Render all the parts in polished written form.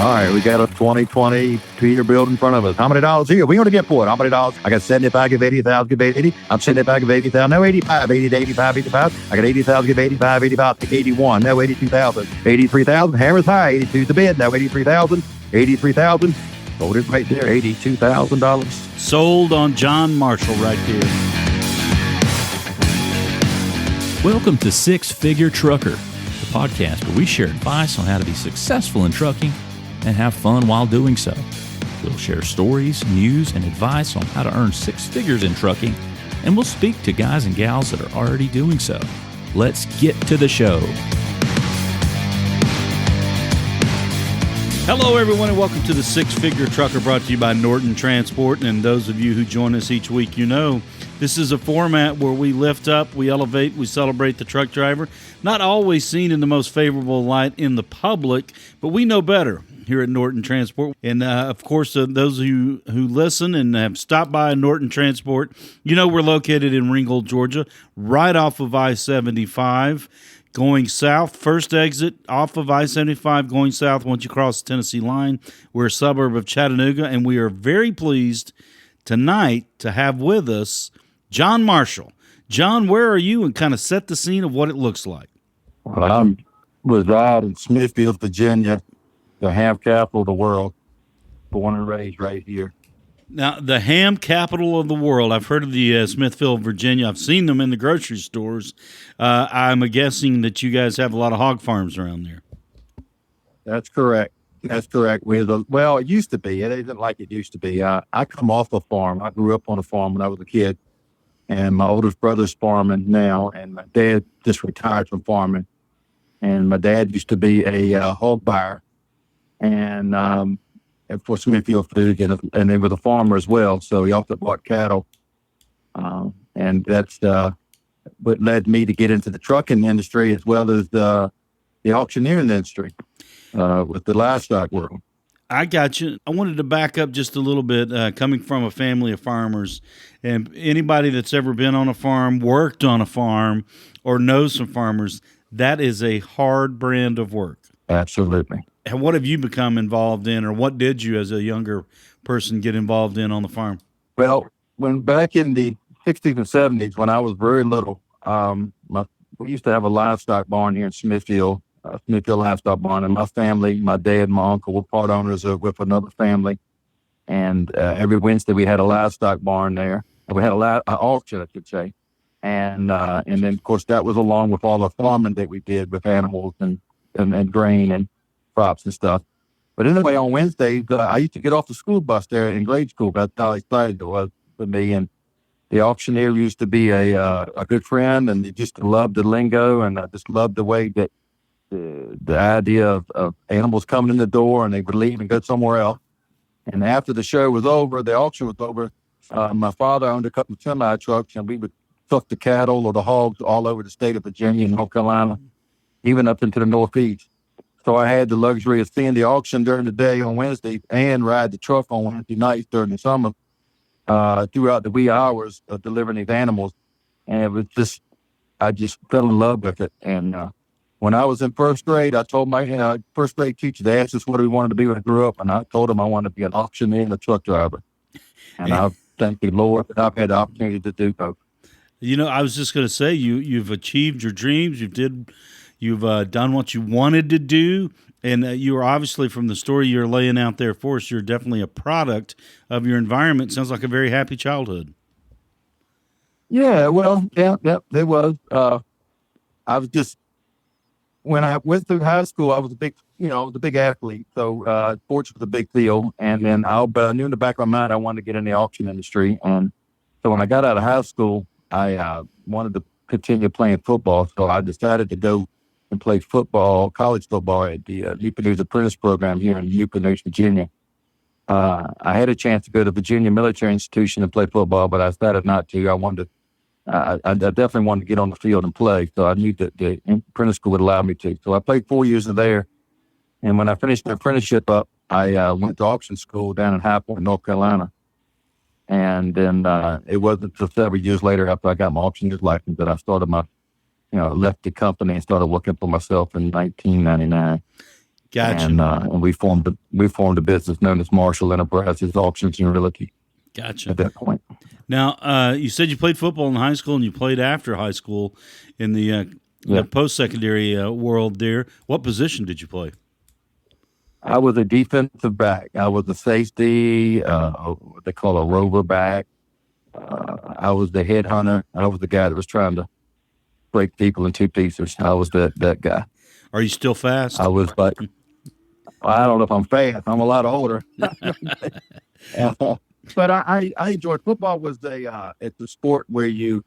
All right, we got a 2022-year build in front of us. How many dollars here? We going to get for it. How many dollars? I got 75, give 80,000, give 80. I'm 75, give 80,000. No, 85, 80 to 85, 85. I got 80,000, give 85, 85 to 81. No, 82,000. 83,000. Hammer's high. 82 the bid. No, 83,000. 83,000. Sold it right there. $82,000. Sold on John Marshall right there. Welcome to Six Figure Trucker, the podcast where we share advice on how to be successful in trucking and have fun while doing so. We'll share stories, news, and advice on how to earn six figures in trucking, and we'll speak to guys and gals that are already doing so. Let's get to the show. Hello, everyone, and welcome to the Six Figure Trucker, brought to you by Norton Transport. And those of you who join us each week, you know this is a format where we lift up, we elevate, we celebrate the truck driver. Not always seen in the most favorable light in the public, but we know better here at Norton Transport. And, of course, those of you who listen and have stopped by Norton Transport, you know we're located in Ringgold, Georgia, right off of I-75. Going south, first exit off of I-75, going south once you cross the Tennessee line. We're a suburb of Chattanooga, and we are very pleased tonight to have with us John Marshall. John, where are you? And kind of set the scene of what it looks like. Well, I reside in Smithfield, Virginia, the ham capital of the world. Born and raised right here. Now, the ham capital of the world. I've heard of the Smithfield, Virginia. I've seen them in the grocery stores. I'm guessing that you guys have a lot of hog farms around there. That's correct. That's correct. Well, it used to be. It isn't like it used to be. I come off a farm. I grew up on a farm when I was a kid, and my oldest brother's farming now, and my dad just retired from farming. And my dad used to be a hog buyer, and for Smithfield Food, and he was a farmer as well. So he also bought cattle, and that's what led me to get into the trucking industry as well as the auctioneering industry with the livestock world. I got you. I wanted to back up just a little bit, coming from a family of farmers, and anybody that's ever been on a farm, worked on a farm, or knows some farmers, that is a hard brand of work. Absolutely. And what have you become involved in, or what did you as a younger person get involved in on the farm? Well, when back in the 60s and 70s, when I was very little, we used to have a livestock barn here in Smithfield Livestock Barn, and my family, my dad and my uncle were part owners with another family. And every Wednesday we had a livestock barn there. We had an auction, I should say. And then, of course, that was along with all the farming that we did with animals and grain and crops and stuff. But anyway, on Wednesdays, I used to get off the school bus there in grade school. That's how excited it was for me. And the auctioneer used to be a good friend, and he just loved the lingo, and I just loved the way that the idea of animals coming in the door and they would leave and go somewhere else. And after the show was over, the auction was over, my father owned a couple of semi trucks, and we would truck the cattle or the hogs all over the state of Virginia and North Carolina, even up into the Northeast. So I had the luxury of seeing the auction during the day on Wednesday and ride the truck on Wednesday nights during the summer throughout the wee hours of delivering these animals. And it was I just fell in love with it. And when I was in first grade, I told my first grade teacher, they asked us what we wanted to be when I grew up, and I told them I wanted to be an auctioneer and a truck driver. And I thank the Lord that I've had the opportunity to do both. You know, I was just going to say, you've achieved your dreams. You've done what you wanted to do, and you are obviously, from the story you're laying out there for us, you're definitely a product of your environment. Sounds like a very happy childhood. Yeah, well, yeah, there was. I was just, when I went through high school, I was a big athlete. So sports was a big deal, and then but I knew in the back of my mind I wanted to get in the auction industry. And so when I got out of high school, I wanted to continue playing football. So I decided to go and play football, college football at the Newport News Apprentice Program here in Newport News, Virginia. I had a chance to go to Virginia Military Institution and play football, but I decided not to. I definitely wanted to get on the field and play, so I knew that the apprentice school would allow me to. So I played 4 years there, and when I finished my apprenticeship up, I went to auction school down in High Point, North Carolina. And then it wasn't until several years later after I got my auctioneer's license that I started left the company and started working for myself in 1999. Gotcha. And we formed a business known as Marshall Enterprises Auctions and Realty Gotcha. at that point. Now, you said you played football in high school and you played after high school in the post-secondary world there. What position did you play? I was a defensive back. I was a safety, what they call a rover back. I was the headhunter. I was the guy that was trying to break people in two pieces. I was that guy. Are you still fast? I was like, I don't know if I'm fast. I'm a lot older. But I enjoyed football. It's a sport where you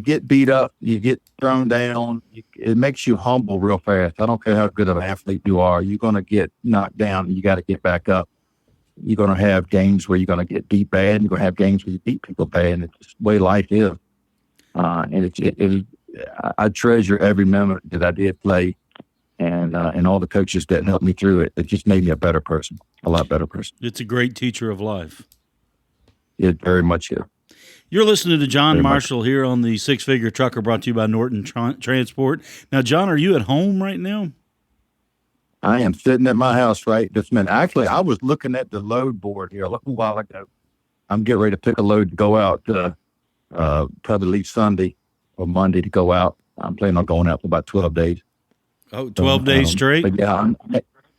get beat up, you get thrown down. It makes you humble real fast. I don't care how good of an athlete you are. You're going to get knocked down. And you got to get back up. You're going to have games where you're going to get beat bad. You're going to have games where you beat people bad. And it's just the way life is. And I treasure every moment that I did play, and all the coaches that helped me through it. It just made me a better person, a lot better person. It's a great teacher of life. It very much is. You're listening to John Marshall here on the Six Figure Trucker, brought to you by Norton Transport. Now, John, are you at home right now? I am sitting at my house right this minute. Actually, I was looking at the load board here a little while ago. I'm getting ready to pick a load to go out, probably leave Sunday or Monday to go out. I'm planning on going out for about 12 days. Oh, 12 days straight? But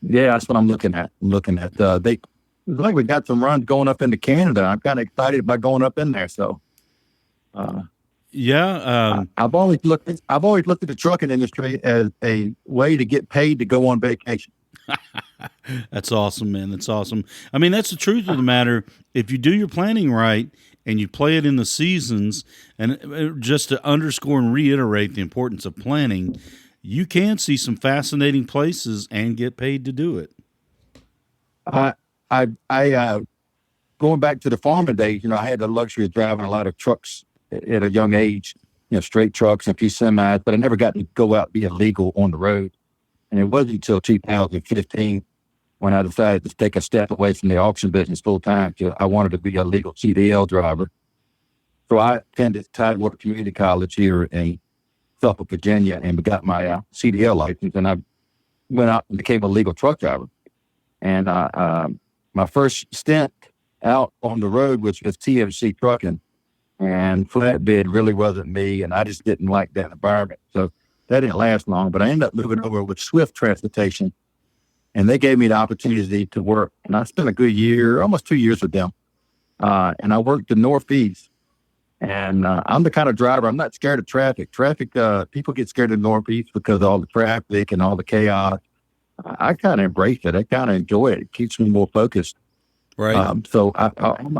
yeah, that's what I'm looking at. It's like we got some runs going up into Canada. I'm kind of excited about going up in there. So, I've always looked at the trucking industry as a way to get paid to go on vacation. That's awesome, man. That's awesome. I mean, that's the truth of the matter. If you do your planning right and you play it in the seasons, and just to underscore and reiterate the importance of planning, you can see some fascinating places and get paid to do it. I going back to the farming days, I had the luxury of driving a lot of trucks at a young age, straight trucks and a few semis, but I never got to go out and be illegal on the road. And it wasn't until 2015 when I decided to take a step away from the auction business full time. I wanted to be a legal CDL driver. So I attended Tidewater Community College here in Suffolk, Virginia, and got my CDL license. And I went out and became a legal truck driver. And my first stint out on the road was with TMC Trucking, and flatbed really wasn't me, and I just didn't like that environment. So that didn't last long, but I ended up moving over with Swift Transportation, and they gave me the opportunity to work. And I spent a good year, almost 2 years with them. And I worked the Northeast. And I'm the kind of driver, I'm not scared of traffic. People get scared of the Northeast because of all the traffic and all the chaos. I kind of embrace it. I kind of enjoy it. It keeps me more focused. Right. So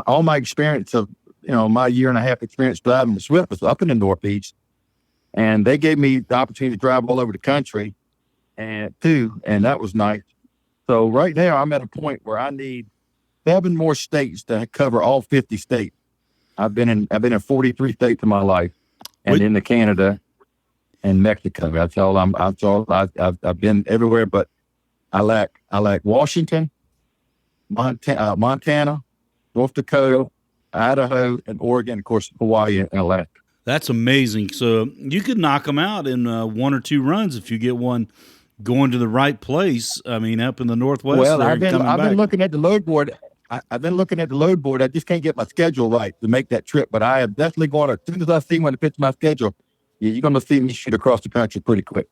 all my experience of, my year and a half experience driving the Swift was up in the Northeast. And they gave me the opportunity to drive all over the country and that was nice. So right now I'm at a point where I need 7 more states to cover all 50 states. I've been in 43 states in my life, and into Canada and Mexico. That's all I've been everywhere, but I lack Washington, Montana, North Dakota, Idaho, and Oregon, of course, Hawaii and Alaska. That's amazing. So you could knock them out in 1 or 2 runs if you get one going to the right place. I mean, up in the Northwest. Well, I've been looking at the load board. I've been looking at the load board. I just can't get my schedule right to make that trip, but I am definitely going to, as soon as I see when it fits my schedule, you're going to see me shoot across the country pretty quick.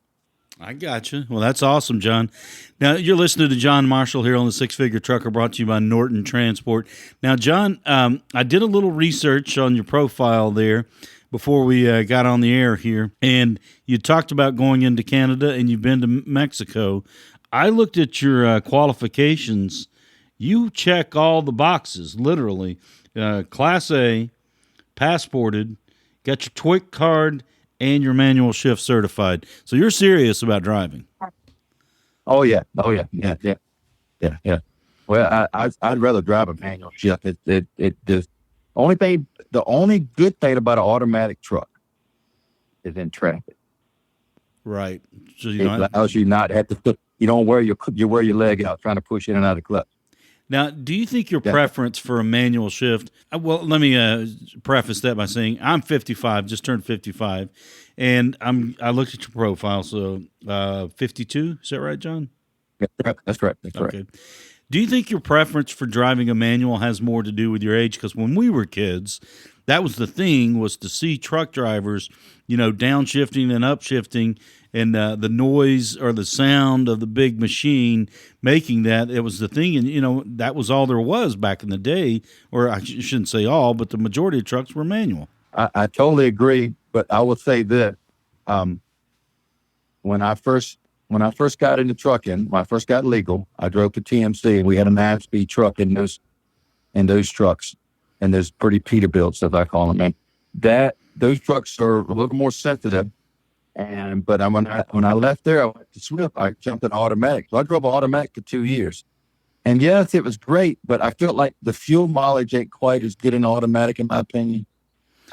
I got you. Well, that's awesome, John. Now, you're listening to John Marshall here on the Six Figure Trucker, brought to you by Norton Transport. Now, John, I did a little research on your profile there before we got on the air here, and you talked about going into Canada, and you've been to Mexico. I looked at your qualifications. You check all the boxes, literally. Class A, passported, got your TWIC card, and your manual shift certified. So you're serious about driving. Oh yeah. Well, I'd rather drive a manual shift. It just the only good thing about an automatic truck is in traffic. Right. So it allows you not have to. You don't wear your leg out trying to push in and out of the clutch. Now, do you think your preference for a manual shift? Well, let me preface that by saying I'm 55, just turned 55, and I looked at your profile. So 52, is that right, John? That's correct. That's correct. Okay. Do you think your preference for driving a manual has more to do with your age? Because when we were kids, that was the thing, was to see truck drivers, downshifting and upshifting, and the noise or the sound of the big machine making that. It was the thing, and that was all there was back in the day. Or I shouldn't say all, but the majority of trucks were manual. I totally agree, but I will say that when I first got into trucking, when I first got legal, I drove to TMC, and we had a 9-speed truck in those trucks, and those pretty Peterbilts, as I call them. And those trucks are a little more sensitive. But when I left there, I went to Swift. I jumped in automatic, so I drove an automatic for 2 years. And yes, it was great, but I felt like the fuel mileage ain't quite as good in automatic, in my opinion.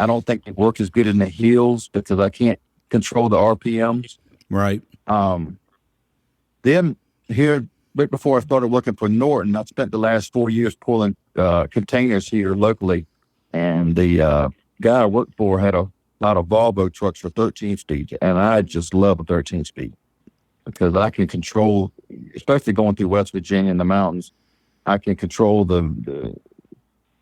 I don't think it works as good in the hills because I can't control the RPMs. Right. Then here, right before I started working for Norton, I spent the last 4 years pulling containers here locally. And the guy I worked for had a lot of Volvo trucks for 13 speed. And I just love a 13 speed because I can control, especially going through West Virginia in the mountains, I can control the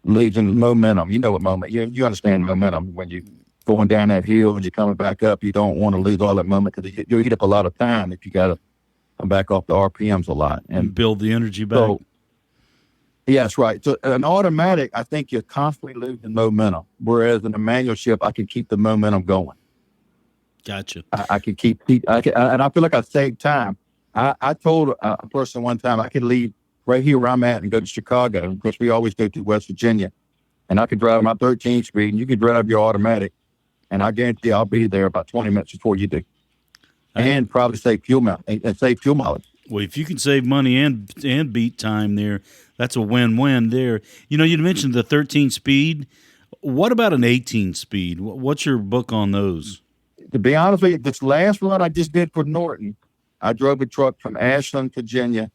leading momentum. You know what momentum, you understand momentum. When you going down that hill and you're coming back up, you don't want to lose all that momentum because you eat up a lot of time if you got to come back off the RPMs a lot. And build the energy back. So, yeah, that's right. So an automatic, I think you're constantly losing momentum. Whereas in a manual shift, I can keep the momentum going. Gotcha. I can keep, and I feel like I saved time. I told a person one time I could leave right here where I'm at and go to Chicago. Of course, we always go to West Virginia. And I could drive my 13 speed, and you could drive your automatic. And I guarantee I'll be there about 20 minutes before you do. And probably save fuel mileage. Well, if you can save money and beat time there, that's a win-win there. You mentioned the 13 speed. What about an 18 speed? What's your book on those? To be honest with you, this last run I just did for Norton, I drove a truck from Ashland, Virginia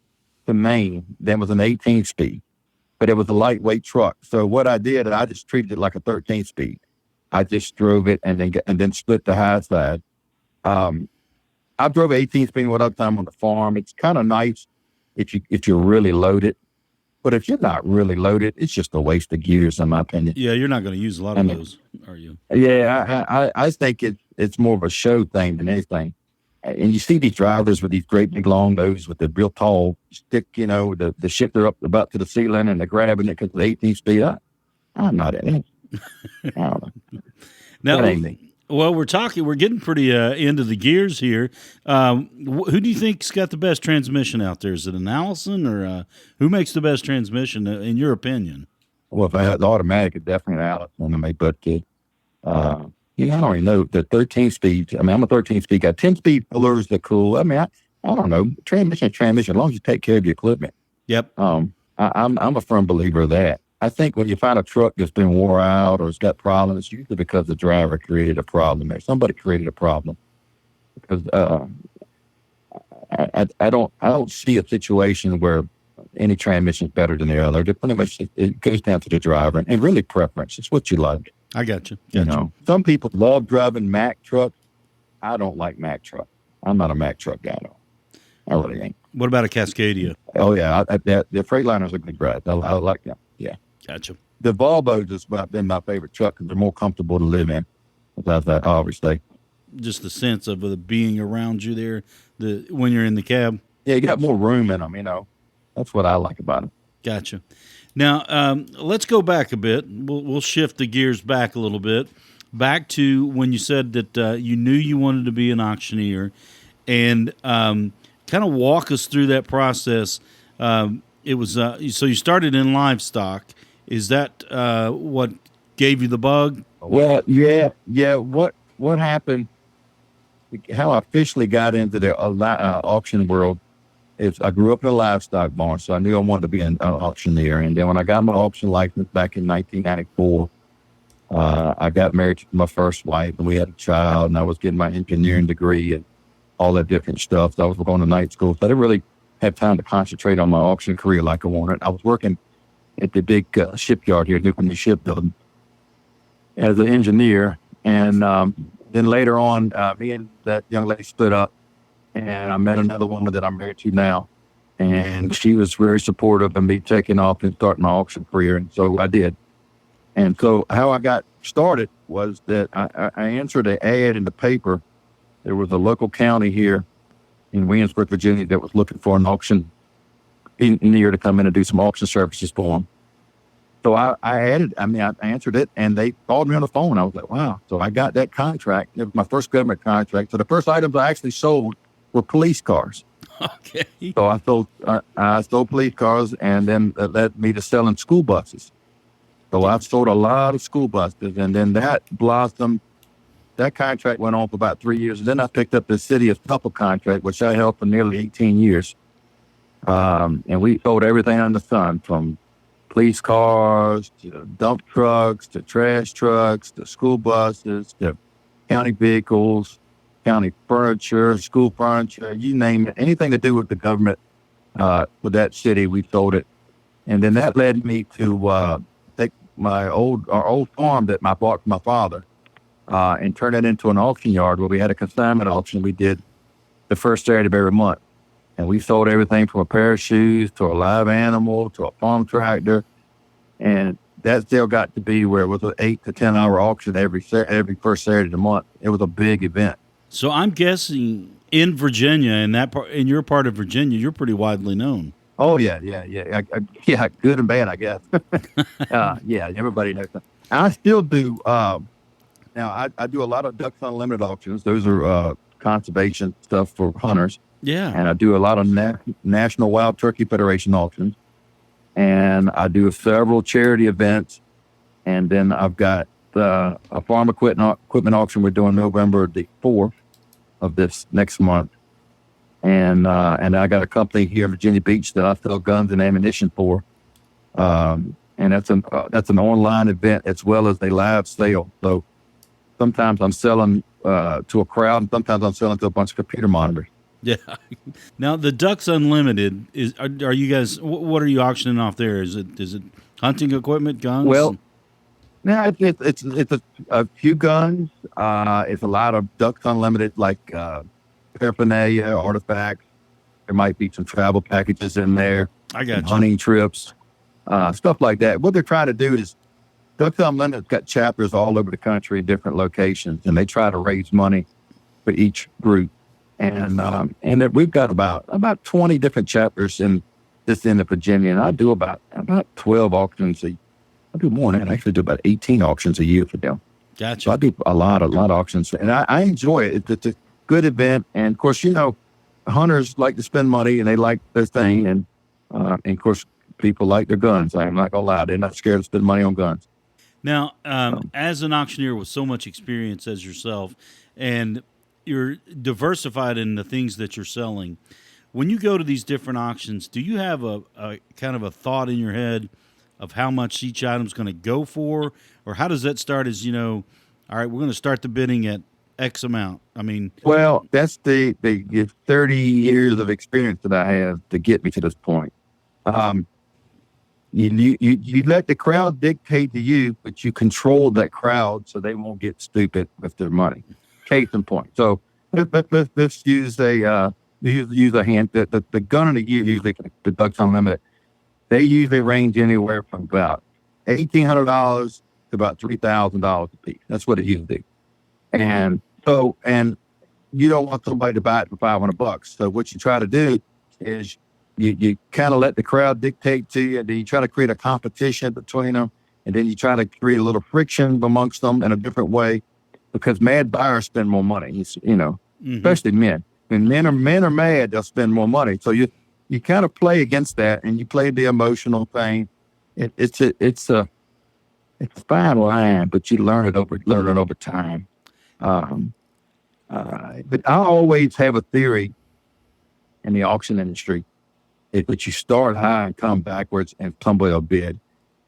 to Maine. Then was an 18 speed, but it was a lightweight truck. So what I did, I just treated it like a 13 speed. I just drove it and then split the high side. I drove 18 speed one other time on the farm. It's kind of nice if you're really loaded, but if you're not really loaded, it's just a waste of gears, in my opinion. Yeah, you're not going to use a lot of those, are you? Yeah, I think it's more of a show thing than anything. And you see these drivers with these great big long noses with the real tall stick, the shifter up about to the ceiling, and they're grabbing it because of the 18 speed. I'm not in it. I don't know. Now, that ain't me. Well, we're getting pretty into the gears here. Who do you think's got the best transmission out there? Is it an Allison, or who makes the best transmission in your opinion? Well, if I had the automatic, it's definitely an Allison. But I don't even know the 13 speed. I'm a 13 speed guy. 10 speed pullers are cool. I don't know. Transmission, as long as you take care of your equipment. Yep. I'm a firm believer of that. I think when you find a truck that's been wore out or it's got problems, it's usually because the driver created a problem there. Somebody created a problem. Because I don't see a situation where any transmission is better than the other. Pretty much it goes down to the driver and really preference. It's what you like. I got you. Some people love driving Mack trucks. I don't like Mack trucks. I'm not a Mack truck guy at all. I really ain't. What about a Cascadia? Oh yeah, the Freightliners are great. I like them. Yeah. Gotcha. The Volvos has been my favorite truck because they're more comfortable to live in. That's that, obviously. Just the sense of the being around you there, when you're in the cab. Yeah, you got more room in them. That's what I like about them. Gotcha. Now let's go back a bit. We'll shift the gears back a little bit, back to when you said that you knew you wanted to be an auctioneer, and kind of walk us through that process. It was so you started in livestock. Is that what gave you the bug? Well, yeah. What happened, how I officially got into the auction world is I grew up in a livestock barn, so I knew I wanted to be an auctioneer. And then when I got my auction license back in 1994, I got married to my first wife, and we had a child, and I was getting my engineering degree and all that different stuff. So I was going to night school, so I didn't really have time to concentrate on my auction career like I wanted. I was working at the big shipyard here, Newton Shipbuilding, as an engineer. And then later on, me and that young lady split up, and I met another woman that I'm married to now. and she was very supportive of me taking off and starting my auction career. And so I did. And so how I got started was that I answered an ad in the paper. There was a local county here in Williamsburg, Virginia, that was looking for an auction engineer to come in and do some auction services for them. So I answered it, and they called me on the phone. I was like, wow. So I got that contract. It was my first government contract. So the first items I actually sold were police cars. Okay. So I sold police cars, and then that led me to selling school buses. So I've sold a lot of school buses, and then that blossomed. That contract went on for about 3 years. And then I picked up the City of Tupper contract, which I held for nearly 18 years. And we sold everything under the sun, from police cars to dump trucks to trash trucks to school buses to county vehicles, county furniture, school furniture, you name it. Anything to do with the government, with that city, we sold it. And then that led me to take our old farm that I bought from my father, and turn it into an auction yard where we had a consignment auction we did the first Saturday of every month. And we sold everything from a pair of shoes to a live animal to a farm tractor. And that still got to be where it was an 8 to 10 hour auction every first Saturday of the month. It was a big event. So I'm guessing in Virginia, in your part of Virginia, you're pretty widely known. Oh, yeah. Yeah, good and bad, I guess. Yeah, everybody knows that. I still do. Now, I do a lot of Ducks Unlimited auctions. Those are conservation stuff for hunters. Yeah. And I do a lot of National Wild Turkey Federation auctions. And I do several charity events. And then I've got a farm equipment auction we're doing November the 4th of this next month. And I got a company here in Virginia Beach that I sell guns and ammunition for. And that's an online event as well as a live sale. So sometimes I'm selling to a crowd, and sometimes I'm selling to a bunch of computer monitors. Yeah. Now the Ducks Unlimited are you guys? What are you auctioning off there? Is it hunting equipment, guns? Well, yeah, it's a few guns. It's a lot of Ducks Unlimited, like paraphernalia, artifacts. There might be some travel packages in there. I got you. Hunting trips, stuff like that. What they're trying to do is Ducks Unlimited's got chapters all over the country in different locations, and they try to raise money for each group. And that we've got about 20 different chapters in this end of Virginia, and I do about 12 auctions. I do more than that. I actually do about 18 auctions a year for them. Gotcha. So I do a lot of auctions, and I enjoy it. It's a good event, and of course, hunters like to spend money, and they like their thing, and of course, people like their guns. I'm not gonna lie; they're not scared to spend money on guns. Now, as an auctioneer with so much experience as yourself, and you're diversified in the things that you're selling, when you go to these different auctions, do you have a kind of a thought in your head of how much each item's going to go for? Or how does that start as, all right, we're going to start the bidding at X amount? I mean... Well, that's the 30 years of experience that I have to get me to this point. You let the crowd dictate to you, but you control that crowd so they won't get stupid with their money. Case in point. So let's use a hand. The gun of the year, usually the Ducks Unlimited, they usually range anywhere from about $1,800 to about $3,000 a piece. That's what it usually. And you don't want somebody to buy it for $500. So what you try to do is you kind of let the crowd dictate to you, and then you try to create a competition between them, and then you try to create a little friction amongst them in a different way, because mad buyers spend more money, especially men. When men are mad, they'll spend more money. So you kind of play against that, and you play the emotional thing. It's a fine line, but you learn it over time. But I always have a theory in the auction industry. But you start high and come backwards, and somebody will bid.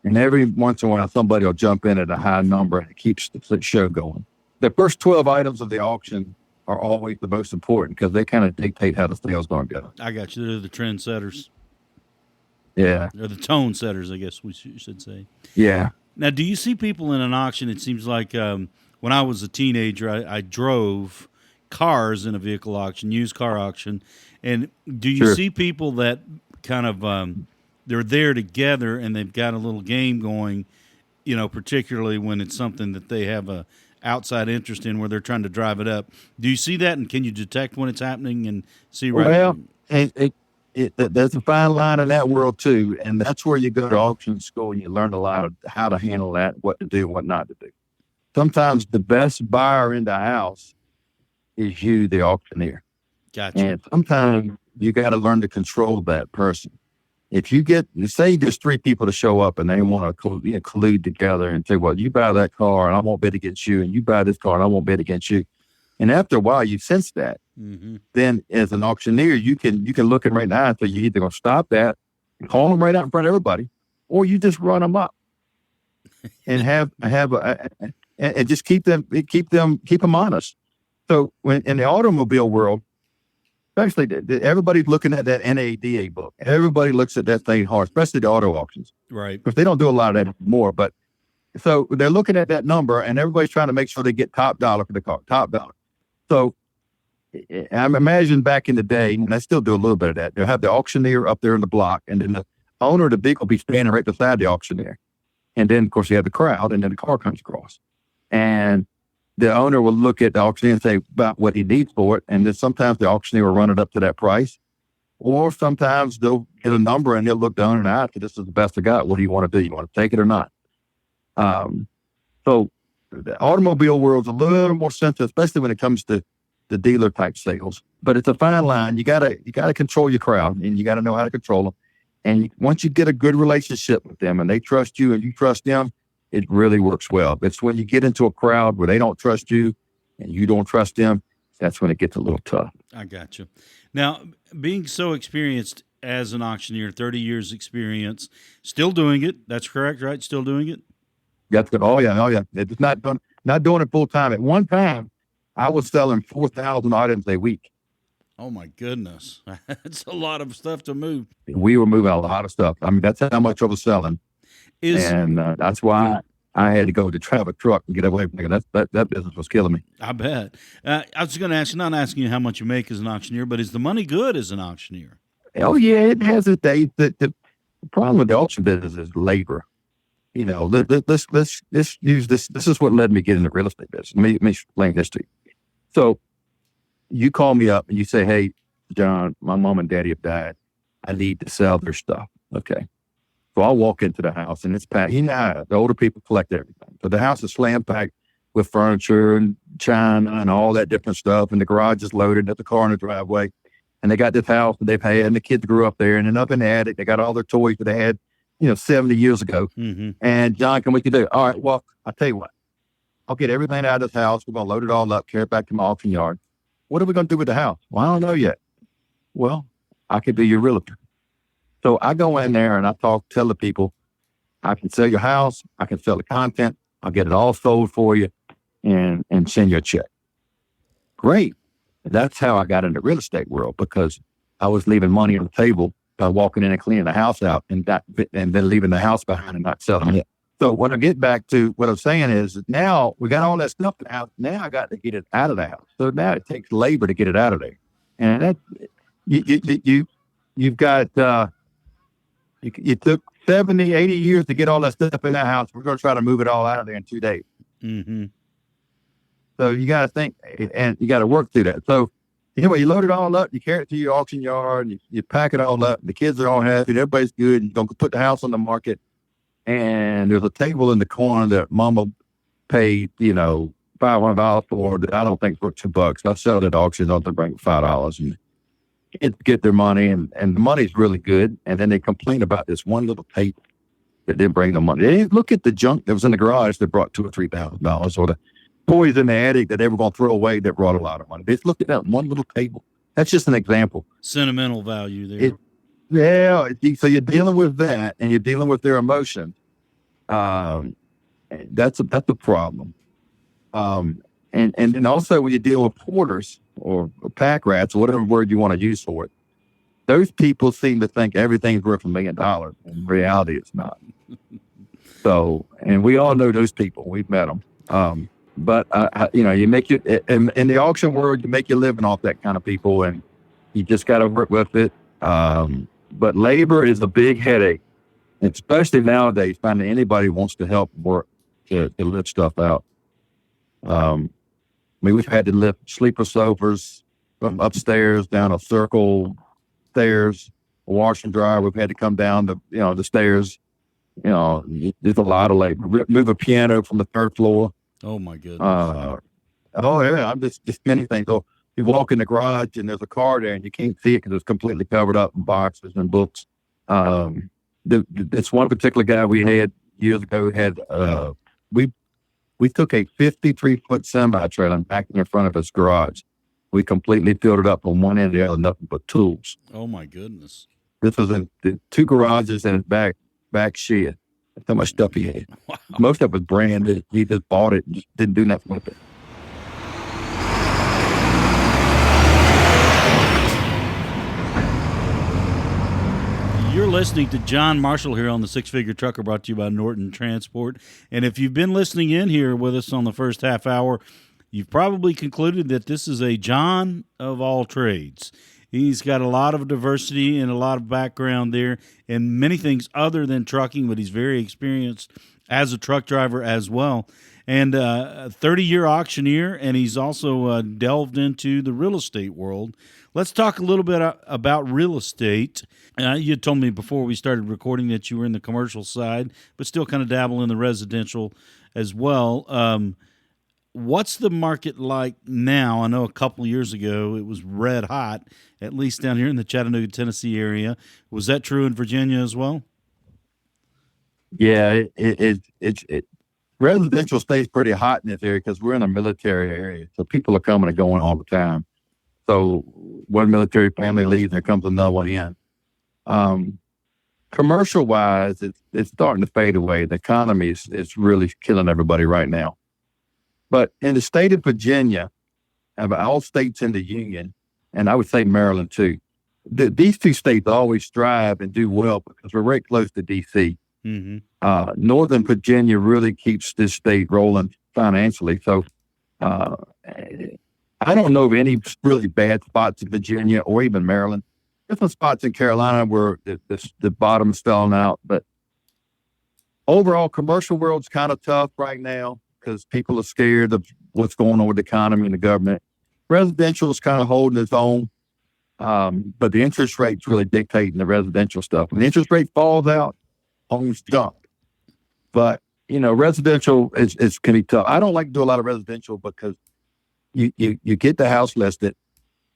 And every once in a while, somebody will jump in at a high number, and it keeps the show going. The first 12 items of the auction are always the most important, because they kind of dictate how the sale's going to go. I got you. They're the trendsetters. Yeah. They're the tone setters, I guess we should say. Yeah. Now, do you see people in an auction? It seems like when I was a teenager, I drove cars in a vehicle auction, used car auction. And do you Sure. see people that kind of they're there together and they've got a little game going, particularly when it's something that they have a outside interest in where they're trying to drive it up. Do you see that, and can you detect when it's happening and see right? Well, there's a fine line in that world too, and that's where you go to auction school and you learn a lot of how to handle that, what to do, what not to do. Sometimes the best buyer in the house is you, the auctioneer. Gotcha. And sometimes you got to learn to control that person. If you say there's 3 people to show up and they want to collude together and say, well, you buy that car and I won't bid against you, and you buy this car and I won't bid against you. And after a while, you sense that. Mm-hmm. Then as an auctioneer, you can look at right now and say, you're either going to stop that, call them right out in front of everybody, or you just run them up and and just keep them honest. So when in the automobile world, especially everybody's looking at that NADA book. Everybody looks at that thing hard, especially the auto auctions. Right. Because they don't do a lot of that anymore. But so they're looking at that number and everybody's trying to make sure they get top dollar for the car, top dollar. So I imagine back in the day, and I still do a little bit of that, they'll have the auctioneer up there in the block, and then the owner of the vehicle will be standing right beside the auctioneer. And then, of course, you have the crowd, and then the car comes across. And the owner will look at the auctioneer and say about what he needs for it. And then sometimes the auctioneer will run it up to that price. Or sometimes they'll get a number and they'll look the owner in the eye and say, this is the best I got. What do you want to do? You want to take it or not? So the automobile world's a little more sensitive, especially when it comes to the dealer type sales. But it's a fine line. You gotta control your crowd, and you gotta know how to control them. And once you get a good relationship with them and they trust you and you trust them, it really works well. It's when you get into a crowd where they don't trust you and you don't trust them, that's when it gets a little tough. I got you. Now, being so experienced as an auctioneer, 30 years experience, still doing it. That's correct, right? Still doing it? That's good. Oh yeah. It's not doing it full time. At one time, I was selling 4,000 items a week. Oh my goodness. That's a lot of stuff to move. We were moving a lot of stuff. I mean, that's how much I was selling. And that's why I had to go to travel truck and get away from it. That business was killing me. I bet. I was going to ask you, not asking you how much you make as an auctioneer, but is the money good as an auctioneer? Oh yeah, it has its days. The problem with the auction business is labor. Let's use this. This is what led me get into real estate business. Let me explain this to you. So you call me up and you say, hey, John, my mom and daddy have died. I need to sell their stuff. Okay. So I'll walk into the house and it's packed. The older people collect everything. So the house is slam packed with furniture and china and all that different stuff. And the garage is loaded. There's a car in the driveway. And they got this house that they've had, and the kids grew up there. And then up in the attic, they got all their toys that they had, 70 years ago. Mm-hmm. And John, can we do? All right, well, I'll tell you what. I'll get everything out of this house. We're going to load it all up, carry it back to my auction yard. What are we going to do with the house? Well, I don't know yet. Well, I could be your realtor. So I go in there and I tell the people, I can sell your house. I can sell the content. I'll get it all sold for you and send you a check. Great. That's how I got into real estate world, because I was leaving money on the table by walking in and cleaning the house out and then leaving the house behind and not selling it. So when I get back to what I'm saying is now we got all that stuff in the house. Now I got to get it out of the house. So now it takes labor to get it out of there. And that you've got, you took 70, 80 years to get all that stuff in that house. We're going to try to move it all out of there in 2 days. Mm-hmm. So you got to think, and you got to work through that. So anyway, you load it all up, you carry it to your auction yard, and you pack it all up. The kids are all happy, everybody's good. You're going to put the house on the market. And there's a table in the corner that Mama paid, $500 for that I don't think for $2. I sell it at auctions, I'll bring $5 and get their money, and the money's really good. And then they complain about this one little table that didn't bring the money. They didn't look at the junk that was in the garage that brought $2,000 or $3,000, or the toys in the attic that they were going to throw away that brought a lot of money. They just looked at that one little table. That's just an example. Sentimental value there. So you're dealing with that, and you're dealing with their emotion. That's a problem. And then also when you deal with porters or pack rats, or whatever word you want to use for it, those people seem to think everything's worth $1 million. In reality, it's not. So, and we all know those people. We've met them. But you make it in the auction world, you make your living off that kind of people, and you just got to work with it. But labor is a big headache, especially nowadays. Finding anybody who wants to help work to lift stuff out. We've had to lift sleeper sofas from upstairs down a circle stairs, a wash and dryer. We've had to come down the stairs. There's a lot of labor. Move a piano from the third floor. Oh my goodness. Oh yeah, I'm just many things. So you walk in the garage and there's a car there and you can't see it because it's completely covered up in boxes and books. This one particular guy we had years ago had we took a 53-foot semi trailer and backed in front of his garage. We completely filled it up from one end to the other, nothing but tools. Oh my goodness. This was in the 2 garages and his back shed. That's how much stuff he had. Wow. Most of it was branded. He just bought it and just didn't do nothing with it. You're listening to John Marshall here on the Six Figure Trucker, brought to you by Norton Transport. And if you've been listening in here with us on the first half hour, you've probably concluded that this is a John of all trades. He's got a lot of diversity and a lot of background there and many things other than trucking, but he's very experienced as a truck driver as well. And a 30-year auctioneer, and he's also delved into the real estate world. Let's talk a little bit about real estate. You told me before we started recording that you were in the commercial side, but still kind of dabble in the residential as well. What's the market like now? I know a couple of years ago it was red hot, at least down here in the Chattanooga, Tennessee area. Was that true in Virginia as well? Yeah, residential stays pretty hot in this area because we're in a military area. So people are coming and going all the time. So one military family leaves, there comes another one in. Commercial wise, it's starting to fade away. The economy is really killing everybody right now. But in the state of Virginia, of all states in the union, and I would say Maryland too, these 2 states always strive and do well because we're right close to D.C. Mm-hmm. Northern Virginia really keeps this state rolling financially. So I don't know of any really bad spots in Virginia or even Maryland. There's some spots in Carolina where the bottom's falling out. But overall, commercial world's kind of tough right now because people are scared of what's going on with the economy and the government. Residential is kind of holding its own. But the interest rate's really dictating the residential stuff. When the interest rate falls out, homes jump. But, residential can be tough. I don't like to do a lot of residential because you get the house listed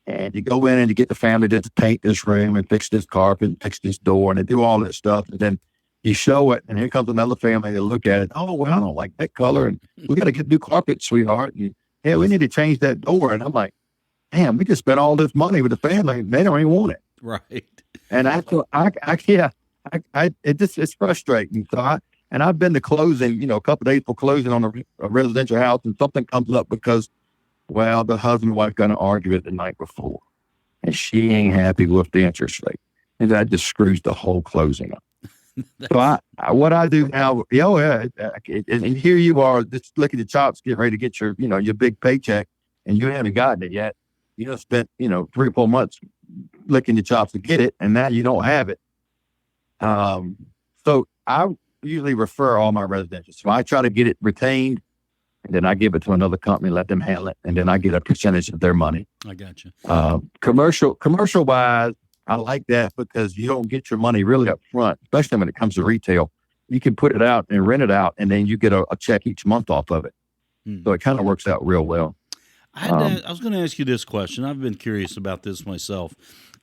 and you go in and you get the family to paint this room and fix this carpet and fix this door and they do all that stuff. And then you show it and here comes another family to look at it. Oh, well, I don't like that color. And we got to get new carpet, sweetheart. And, yeah, we need to change that door. And I'm like, damn, we just spent all this money with the family and they don't even want it. Right. And it's frustrating. So I've been to closing, a couple of days for closing on a residential house and something comes up because, well, the husband and wife going to argue it the night before and she ain't happy with the interest rate. And that just screws the whole closing up. So what I do now, and here you are just licking the chops, getting ready to get your, your big paycheck and you haven't gotten it yet. You just spent, 3 or 4 months licking your chops to get it. And now you don't have it. So I usually refer all my residential. So I try to get it retained and then I give it to another company, let them handle it. And then I get a percentage of their money. I got you. Commercial wise, I like that because you don't get your money really up front, especially when it comes to retail. You can put it out and rent it out and then you get a check each month off of it. So it kind of works out real well. I was going to ask you this question. I've been curious about this myself.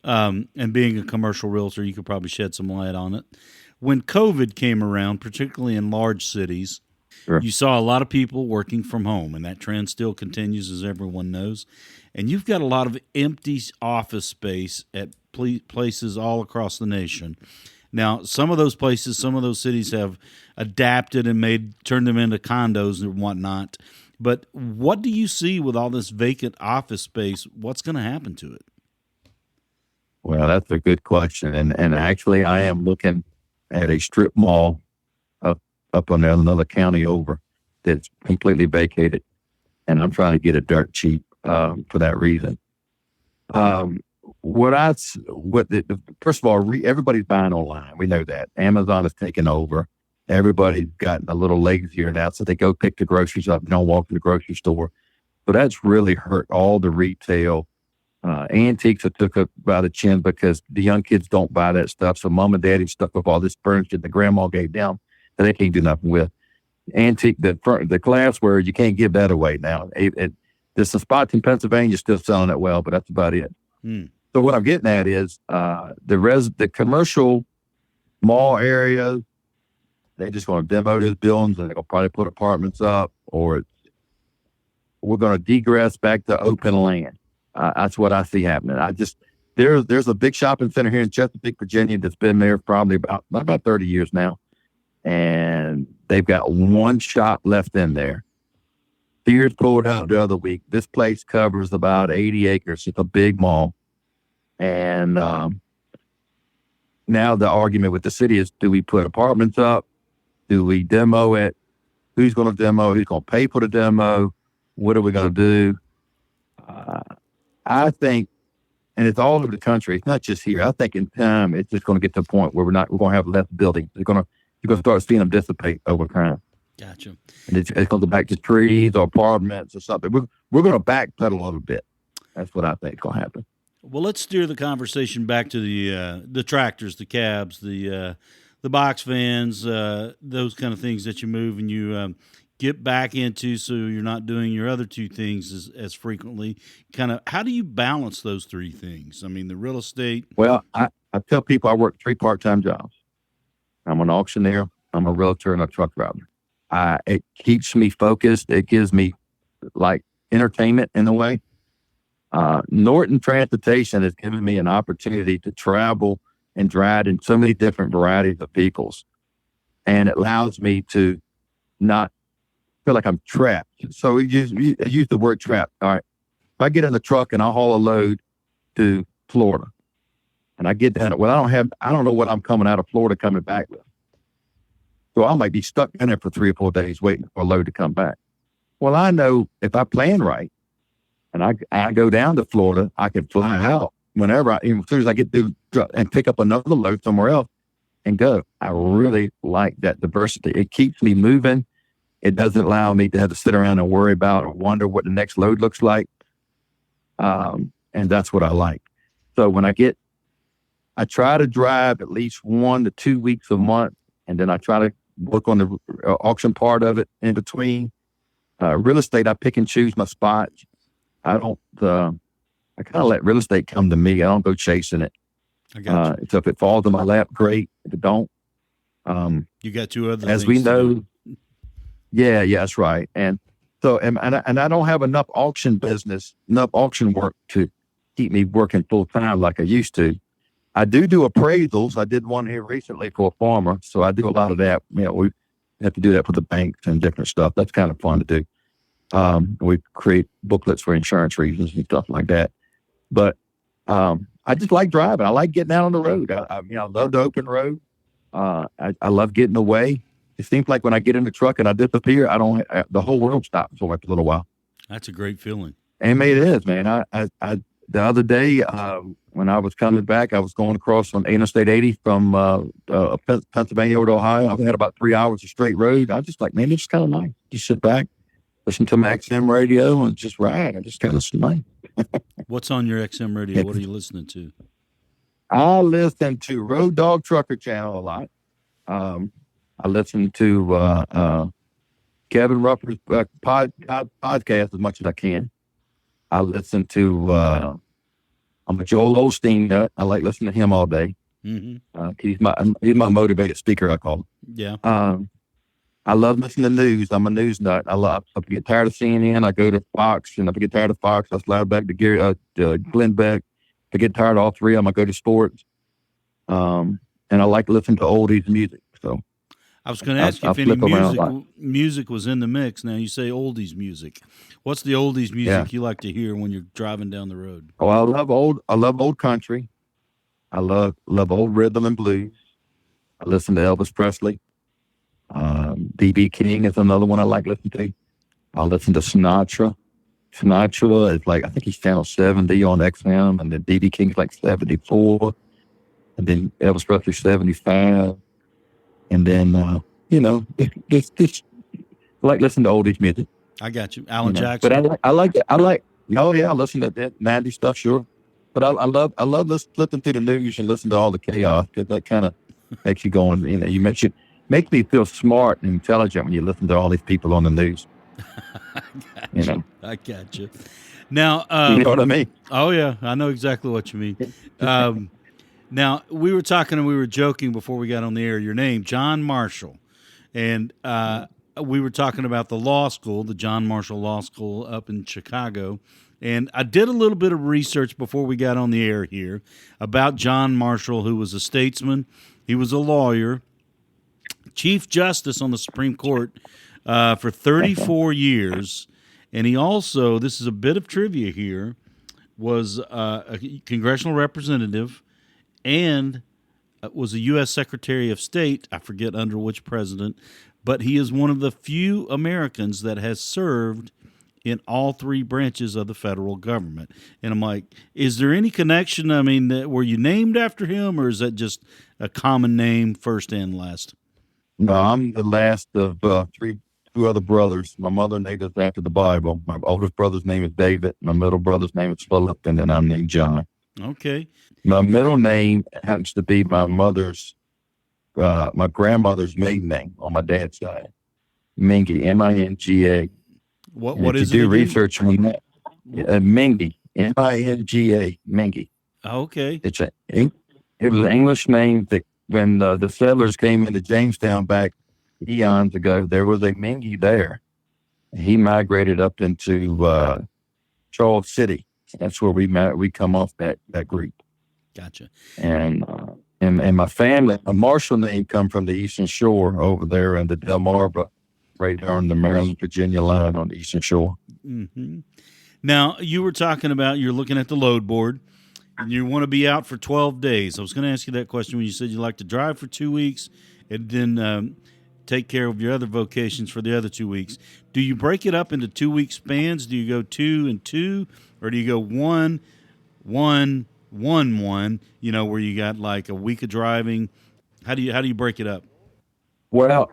And being a commercial realtor, you could probably shed some light on it. When COVID came around, particularly in large cities, sure, you saw a lot of people working from home, and that trend still continues, as everyone knows. And you've got a lot of empty office space at places all across the nation. Now, some of those places, some of those cities have adapted and turned them into condos and whatnot. But what do you see with all this vacant office space? What's going to happen to it? Well, that's a good question. And actually, I am looking at a strip mall up on another county over that's completely vacated. and I'm trying to get it dirt cheap for that reason. First of all, everybody's buying online. We know that Amazon is taking over. Everybody's gotten a little lazier now, so they go pick the groceries up and don't walk to the grocery store. So that's really hurt all the retail. Antiques are took up by the chin because the young kids don't buy that stuff. So mom and daddy stuck with all this furniture that grandma gave them that they can't do nothing with. Antique, the glassware, you can't give that away now. There's some spots in Pennsylvania still selling it well, but that's about it. So what I'm getting at is the commercial mall areas, they're just going to demo those buildings and they're going to probably put apartments up, or we're going to digress back to open land. That's what I see happening. There's a big shopping center here in Chesapeake, Virginia that's been there probably about 30 years now. And they've got one shop left in there. Sears pulled out the other week. This place covers about 80 acres. It's a big mall. And now the argument with the city is, do we put apartments up? Do we demo it? Who's going to demo? Who's going to pay for the demo? What are we going to do? I think, and it's all over the country. It's not just here. I think in time, it's just going to get to a point where we're going to have less buildings. You're going to start seeing them dissipate over time. Gotcha. And it's going to go back to trees or apartments or something. We're going to backpedal a little bit. That's what I think is going to happen. Well, let's steer the conversation back to the tractors, the cabs, the box vans, those kind of things that you move and you get back into, so you're not doing your other two things as frequently. Kind of, how do you balance those three things? I mean, the real estate. Well, I tell people I work 3 part-time jobs. I'm an auctioneer, I'm a realtor, and a truck driver. It keeps me focused. It gives me like entertainment in a way. Norton Transportation has given me an opportunity to travel and drive in so many different varieties of vehicles. And it allows me to not feel like I'm trapped. So we use the word trapped. All right. If I get in the truck and I haul a load to Florida and I get down, I don't know what I'm coming out of Florida coming back with. So I might be stuck in there for 3 or 4 days waiting for a load to come back. Well, I know if I plan right and I go down to Florida, I can fly out whenever as soon as I get through and pick up another load somewhere else and go. I really like that diversity. It keeps me moving. It doesn't allow me to have to sit around and worry about or wonder what the next load looks like. And that's what I like. So when I try to drive at least 1 to 2 weeks a month, and then I try to work on the auction part of it in between. Real estate, I pick and choose my spots. I kind of let real estate come to me. I don't go chasing it. I got you. So if it falls in my lap, great. If it don't, you got 2 other as things we to know. do. Yeah, that's right. And so, and I don't have enough auction work to keep me working full time like I used to. I do appraisals. I did one here recently for a farmer. So I do a lot of that. We have to do that for the banks and different stuff. That's kind of fun to do. We create booklets for insurance reasons and stuff like that. But I just like driving. I like getting out on the road. I love the open road. I love getting away. It seems like when I get in the truck and I disappear, the whole world stops for a little while. That's a great feeling. And it is, man. I the other day when I was coming back, I was going across on Interstate 80 from Pennsylvania over to Ohio. I had about 3 hours of straight road. I was just like, man, it's kind of nice. You sit back, listen to my XM radio, and just ride. I just kind of nice. What's on your XM radio? What are you listening to? I listen to Road Dog Trucker Channel a lot. I listen to Kevin Ruffler's podcast as much as I can. I listen to, I'm a Joel Osteen nut. I like listening to him all day. Mm-hmm. He's my motivated speaker, I call him. Yeah. I love listening to news. I'm a news nut. If I get tired of CNN, I go to Fox. And if I get tired of Fox, I slide back to Glenn Beck. If I get tired of all three of them, I go to sports. And I like listening to oldies music. So I was going to ask you if any music was in the mix. Now you say oldies music. What's the oldies music you like to hear when you're driving down the road? Oh, I love old country. I love old rhythm and blues. I listen to Elvis Presley. B.B. King is another one I like listening to. I listen to Sinatra. Sinatra is like, I think he's channel 70 on XM, and then D.B. King's like 74, and then Elvis Presley 75, and then it's like listening to oldies music. I got you. Alan But Jackson. I like it. Oh yeah, I listen to that 90s stuff, sure. But I love flipping through the news and listen to all the chaos, because that kind of makes you going. Makes me feel smart and intelligent when you listen to all these people on the news. I got you. Now, You know what I mean? oh yeah, I know exactly what you mean. Now we were talking and we were joking before we got on the air. Your name, John Marshall, and we were talking about the law school, the John Marshall Law School up in Chicago. And I did a little bit of research before we got on the air here about John Marshall, who was a statesman. He was a lawyer, Chief Justice on the Supreme Court for 34 years. And he also, this is a bit of trivia here, was a congressional representative and was a U.S. Secretary of State. I forget under which president, but he is one of the few Americans that has served in all three branches of the federal government. And I'm like, is there any connection? I mean, were you named after him, or is that just a common name, first and last? No, I'm the last of two other brothers. My mother named us after the Bible. My oldest brother's name is David. My middle brother's name is Philip, and then I'm named John. Okay. My middle name happens to be my grandmother's maiden name on my dad's side. Mingy, M-I-N-G-A. What is it? If you do again? research on that, Mingy, M-I-N-G-A, Mingy. Okay. It was an English name that when the settlers came into Jamestown back eons ago, there was a Mingy there. He migrated up into Charles City. That's where we come off that group. Gotcha. And my family, a Marshall name, come from the Eastern Shore over there in the Delmarva, right there on the Maryland-Virginia line on the Eastern Shore. Mm-hmm. Now, you were talking about you're looking at the load board, and you want to be out for 12 days. I was going to ask you that question when you said you like to drive for 2 weeks and then take care of your other vocations for the other 2 weeks. Do you break it up into 2 week spans? Do you go 2 and 2, or do you go 1, 1, 1, 1? Where you got like a week of driving. How do you break it up? Well,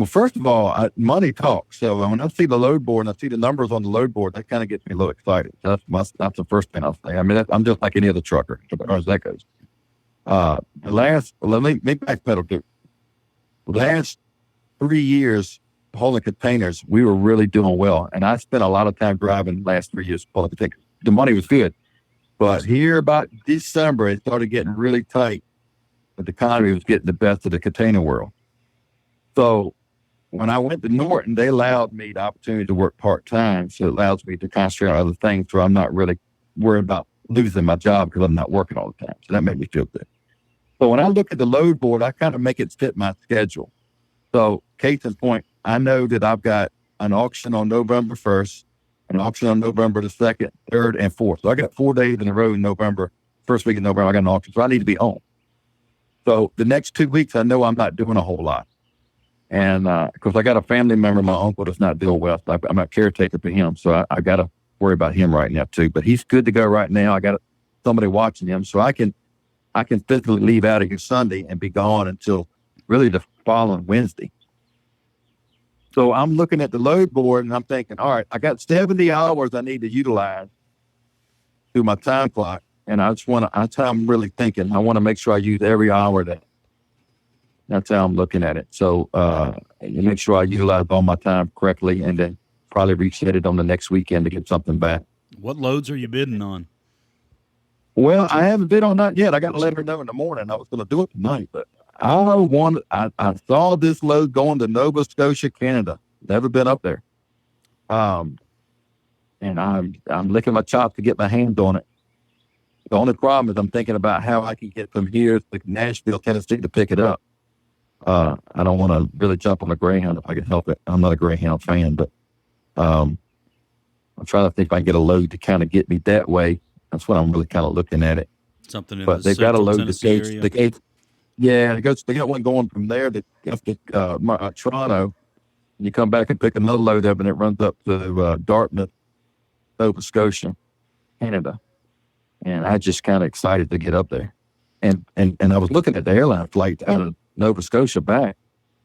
first of all, money talks. So when I see the load board and I see the numbers on the load board, that kind of gets me a little excited. That's the first thing I'll say. I mean, I'm just like any other trucker as far as that goes. Let me backpedal to the last 3 years hauling containers. We were really doing well, and I spent a lot of time driving the last 3 years hauling containers. The money was good, but here about December, it started getting really tight. But the economy was getting the best of the container world. So when I went to Norton, they allowed me the opportunity to work part-time. So it allows me to concentrate on other things, so I'm not really worried about losing my job because I'm not working all the time. So that made me feel good. So when I look at the load board, I kind of make it fit my schedule. So case in point, I know that I've got an auction on November 1st, an auction on November the 2nd, 3rd, and 4th. So I got 4 days in a row in November. First week in November, I got an auction. So I need to be home. So the next 2 weeks, I know I'm not doing a whole lot. And because I got a family member, my uncle, that's not doing well. So I'm a caretaker for him. So I got to worry about him right now, too. But he's good to go right now. I got somebody watching him. So I can physically leave out of here Sunday and be gone until really the following Wednesday. So I'm looking at the load board and I'm thinking, all right, I got 70 hours I need to utilize through my time clock. And that's how I'm really thinking. I want to make sure I use every hour that's how I'm looking at it. So make sure I utilize all my time correctly and then probably reset it on the next weekend to get something back. What loads are you bidding on? Well, I haven't bid on that yet. I got to let her know in the morning. I was going to do it tonight, but I saw this load going to Nova Scotia, Canada. Never been up there. And I'm licking my chops to get my hands on it. The only problem is I'm thinking about how I can get from here to Nashville, Tennessee to pick it up. I don't want to really jump on a Greyhound if I can help it. I'm not a Greyhound fan, but I'm trying to think if I can get a load to kind of get me that way. That's what I'm really kind of looking at it. Something in but the they've got a load Tennessee the gates. Yeah, they got one going from there to Toronto, and you come back and pick another load up, and it runs up to Dartmouth, Nova Scotia, Canada. And I just kind of excited to get up there. And I was looking at the airline flight out of Nova Scotia back.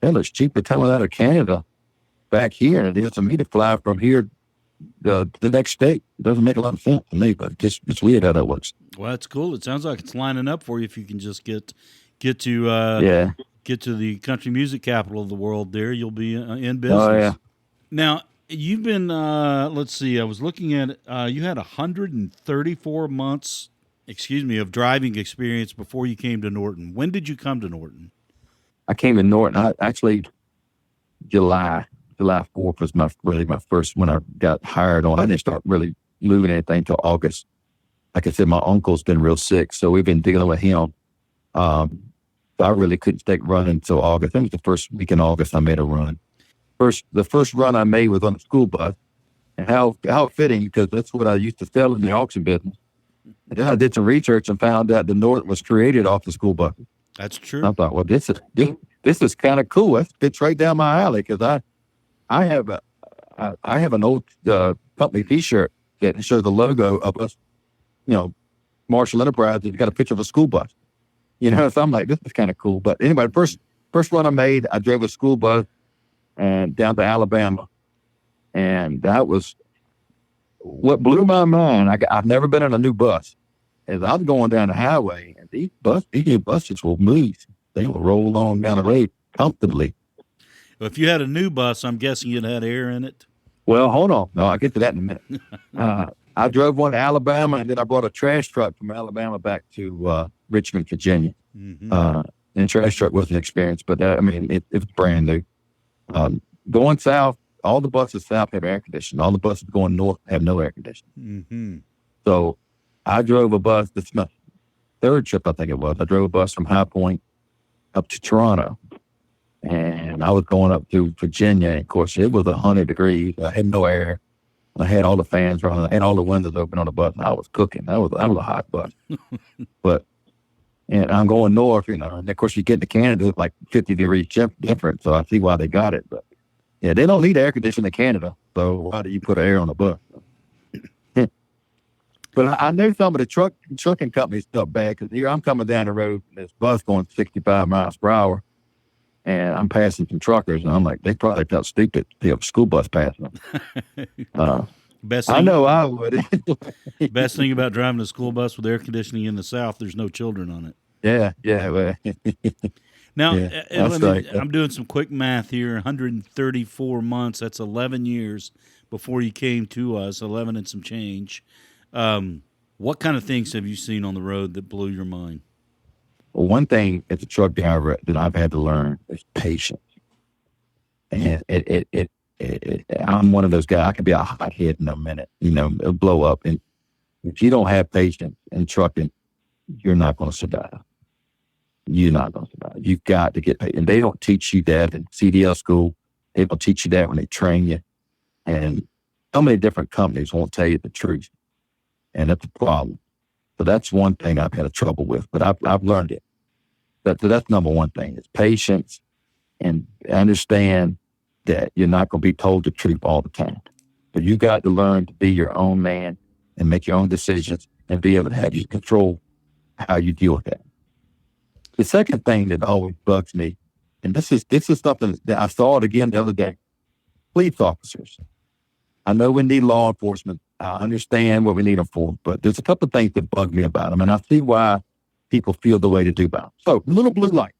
Hell, it's cheaper coming out of Canada back here than it is for me to fly from here the next state. It doesn't make a lot of sense to me, but it's weird how that works. Well, that's cool. It sounds like it's lining up for you if you can just get to the country music capital of the world there. You'll be in business. Oh, yeah. Now, you've been, let's see, I was looking at it. You had 134 months, of driving experience before you came to Norton. When did you come to Norton? I came to Norton. July 4th was my first, when I got hired on. I didn't start really moving anything until August. Like I said, my uncle's been real sick, so we've been dealing with him. So I really couldn't take running until August. I think it was the first week in August I made a run. The first run I made was on a school bus. And how fitting, because that's what I used to sell in the auction business. And then I did some research and found out the Norton was created off the school bus. That's true. I thought, well, this is kind of cool. It fits right down my alley, because I have an old company T-shirt that shows the logo of us, Marshall Enterprises. It's got a picture of a school bus, So I'm like, this is kind of cool. But anyway, first run I made, I drove a school bus and down to Alabama, and that was what blew my mind. I've never been in a new bus. As I'm going down the highway, and these buses will move. They will roll along down the road comfortably. Well, if you had a new bus, I'm guessing you'd had air in it. Well, hold on. No, I'll get to that in a minute. I drove one to Alabama, and then I brought a trash truck from Alabama back to Richmond, Virginia. Mm-hmm. And the trash truck was an experience, but it was brand new. Going south, all the buses south have air conditioning. All the buses going north have no air conditioning. Mm-hmm. So I drove a bus. This is my third trip, I think it was. I drove a bus from High Point up to Toronto, and I was going up to Virginia. And of course, it was 100 degrees. I had no air. I had all the fans running. I had all the windows open on the bus. And I was cooking. That was a hot bus. And I'm going north, and of course, you get to Canada, it's like 50 degrees different. So I see why they got it. But yeah, they don't need air conditioning in Canada. So why do you put air on a bus? But I know some of the trucking companies felt bad, because here I'm coming down the road, and this bus going 65 miles per hour, and I'm passing some truckers, and I'm like, they probably felt stupid to have a school bus passing them. I know I would. Best thing about driving a school bus with air conditioning in the South, there's no children on it. Yeah. Well, now, yeah, I'm doing some quick math here. 134 months, that's 11 years before you came to us, 11 and some change. What kind of things have you seen on the road that blew your mind? Well, one thing as a truck driver that I've had to learn is patience. And I'm one of those guys. I can be a hothead in a minute, it'll blow up. And if you don't have patience in trucking, you're not going to survive. You're not going to survive. You've got to get patient. And they don't teach you that in CDL school. They don't teach you that when they train you. And so many different companies won't tell you the truth. And that's a problem. So that's one thing I've had trouble with, but I've learned it. So that's number one thing, is patience, and understand that you're not going to be told the truth all the time. But you got to learn to be your own man and make your own decisions and be able to have you control how you deal with that. The second thing that always bugs me, and this is something that I saw it again the other day, police officers. I know we need law enforcement. I understand what we need them for, but there's a couple of things that bug me about them, and I see why people feel the way they do about them. So, little blue light.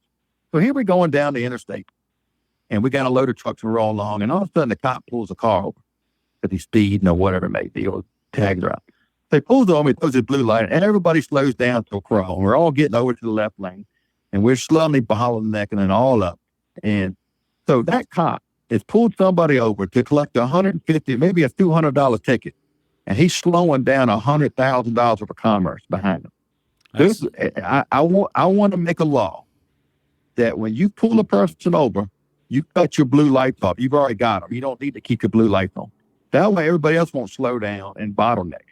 So here we're going down the interstate, and we got a load of trucks and we're all along, and all of a sudden the cop pulls a car over because he's speeding or whatever it may be, or tags her out. So he pulls over, he throws his blue light, and everybody slows down to a crawl. We're all getting over to the left lane, and we're slowly bottlenecking it all up. And so that cop has pulled somebody over to collect $150, maybe a $200 ticket, and he's slowing down $100,000 worth of commerce behind him. I want to make a law that when you pull a person over, you cut your blue lights off. You've already got them. You don't need to keep your blue lights on. That way, everybody else won't slow down and bottleneck.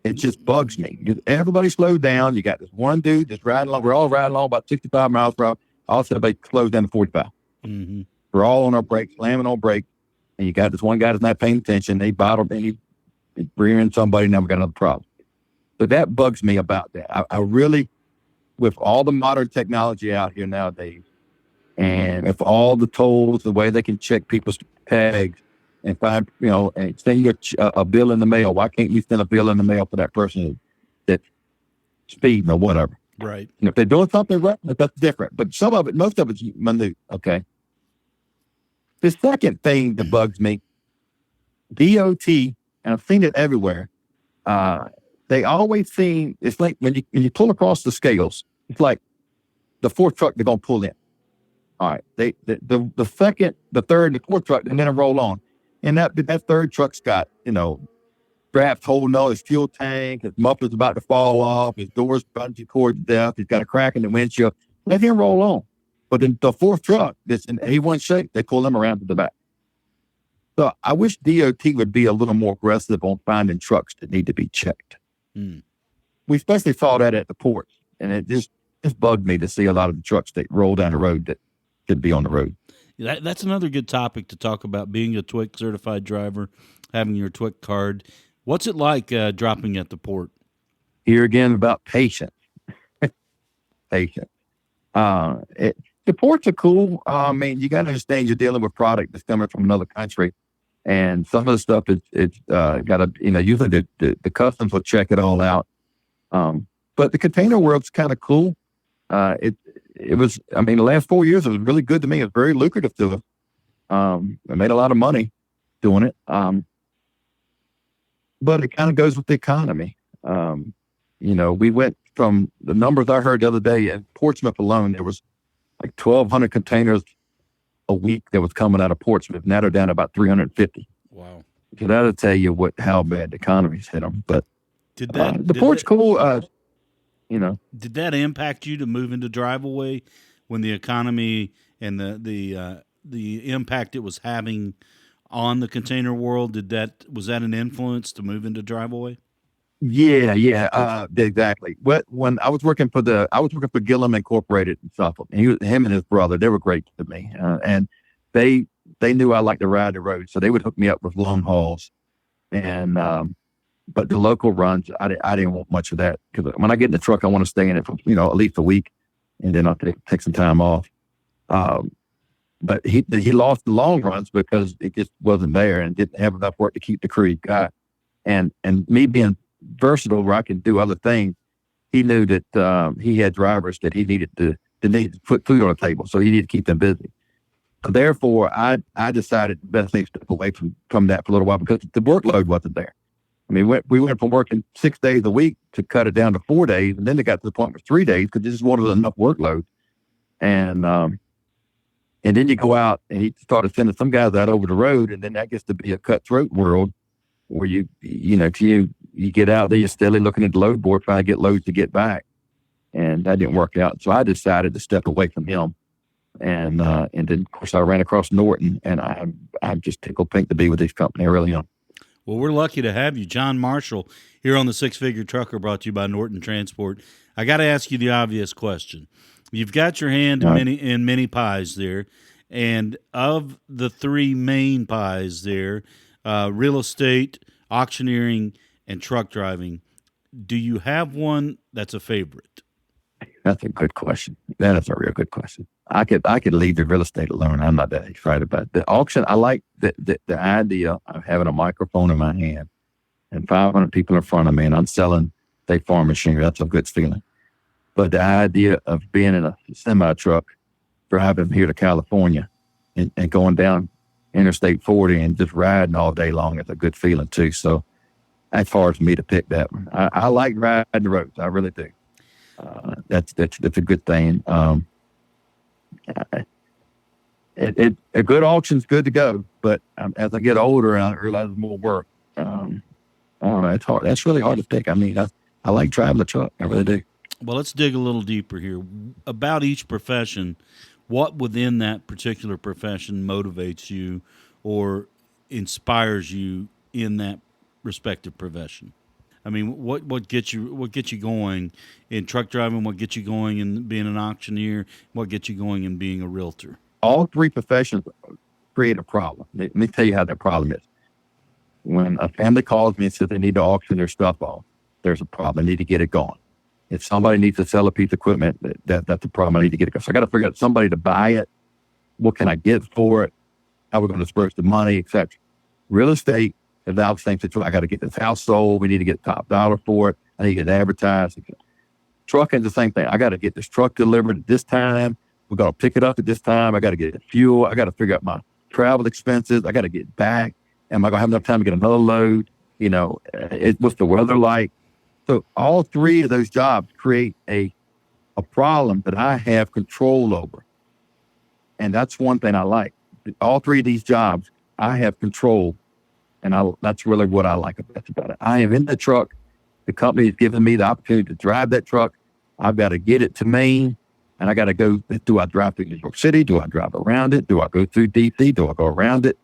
It just bugs me. Everybody slow down. You got this one dude that's riding along. We're all riding along about 65 miles per hour. Also, they slow down to 45. Mm-hmm. We're all on our brakes, slamming on brakes, and you got this one guy that's not paying attention. They bottled, and he rearing somebody. Now we got another problem. So that bugs me about that. I really, with all the modern technology out here nowadays, and if all the tolls, the way they can check people's tags and find, and send you a bill in the mail. Why can't you send a bill in the mail for that person that's speeding or whatever? Right. If they're doing something right, that's different. But most of it's minute. Okay. The second thing that bugs me, DOT, and I've seen it everywhere. They always seem, it's like when you pull across the scales, it's like the fourth truck they're gonna pull in. All right, the second, the third, the fourth truck, and then roll on, and that third truck's got straps holding on his fuel tank, his muffler's about to fall off, his door's bungee cord death, he's got a crack in the windshield. Let him roll on. But then the fourth truck that's in A1 shape, they pull them around to the back. So I wish DOT would be a little more aggressive on finding trucks that need to be checked. We especially saw that at the ports, and it just bugged me to see a lot of the trucks that roll down the road that should be on the road. That's another good topic to talk about, being a TWIC certified driver, having your TWIC card. What's it like dropping at the port? Here again, about patience. Patience. The ports are cool. I mean, you got to understand you're dealing with product that's coming from another country. And some of the stuff it's got to, usually the customs will check it all out. But the container world's kind of cool. It was, the last 4 years, it was really good to me. It was very lucrative to us. I made a lot of money doing it. But it kind of goes with the economy. We went from the numbers I heard the other day in Portsmouth alone, there was like 1,200 containers a week that was coming out of Portsmouth. Now they're down to about 350. Wow. So that'll tell you how bad the economy's hit them. But the port's cool. Did that impact you to move into Driveaway when the economy and the impact it was having on the container world? Was that an influence to move into Driveaway? Yeah, exactly. When I was working for Gillum Incorporated in Suffolk, and him and his brother, they were great to me, and they knew I liked to ride the road, so they would hook me up with long hauls, and but the local runs, I didn't want much of that, because when I get in the truck, I want to stay in it for at least a week, and then I'll take some time off. But he lost the long runs because it just wasn't there and didn't have enough work to keep the crew he got, and me being versatile where I can do other things, he knew that he had drivers that he needed to put food on the table, so he needed to keep them busy. So therefore, I decided the best thing to step away from that for a little while, because the workload wasn't there. We went from working 6 days a week to cut it down to 4 days, and then they got to the point with 3 days because they just wanted enough workload. And then you go out, and he started sending some guys out over the road, and then that gets to be a cutthroat world where you get out there, you're steadily looking at the load board, trying to get loads to get back. And that didn't work out. So I decided to step away from him. And then, of course, I ran across Norton, and I'm just tickled pink to be with this company. I really am. Well, we're lucky to have you. John Marshall here on the Six Figure Trucker, brought to you by Norton Transport. I got to ask you the obvious question. You've got your hand in many pies there. And of the three main pies there, real estate, auctioneering, and truck driving, do you have one that's a favorite? That's a good question. That is a real good question. I could leave the real estate alone. I'm not that excited about it. The auction. I like the idea of having a microphone in my hand and 500 people in front of me, and I'm selling State Farm machinery. That's a good feeling. But the idea of being in a semi truck, driving here to California, and going down Interstate 40 and just riding all day long is a good feeling too. So that's hard for me to pick that one. I like riding the roads. I really do. That's a good thing. A good auction's good to go, but as I get older and I realize more work, I don't know. It's hard. That's really hard to pick. I like driving the truck. I really do. Well, let's dig a little deeper here about each profession. What within that particular profession motivates you or inspires you in that respective profession? What gets you going in truck driving? What gets you going in being an auctioneer? What gets you going in being a realtor? all three professions create a problem. Let me tell you how that problem is. When a family calls me and says they need to auction their stuff off, there's a problem. I need to get it going. If somebody needs to sell a piece of equipment, that's a problem. I need to get it going. So I got to figure out somebody to buy it. What can I get for it? How we're going to disperse the money, etc. Real estate is now the same situation. I got to get this house sold. We need to get top dollar for it. I need to get it advertised. Trucking is the same thing. I got to get this truck delivered at this time. We're going to pick it up at this time. I got to get the fuel. I got to figure out my travel expenses. I got to get back. Am I going to have enough time to get another load? What's the weather like? So all three of those jobs create a problem that I have control over. And that's one thing I like. All three of these jobs, I have control. And that's really what I like about it. I am in the truck. The company has given me the opportunity to drive that truck. I've got to get it to Maine. And I got to go, do I drive through New York City? Do I drive around it? Do I go through DC? Do I go around it?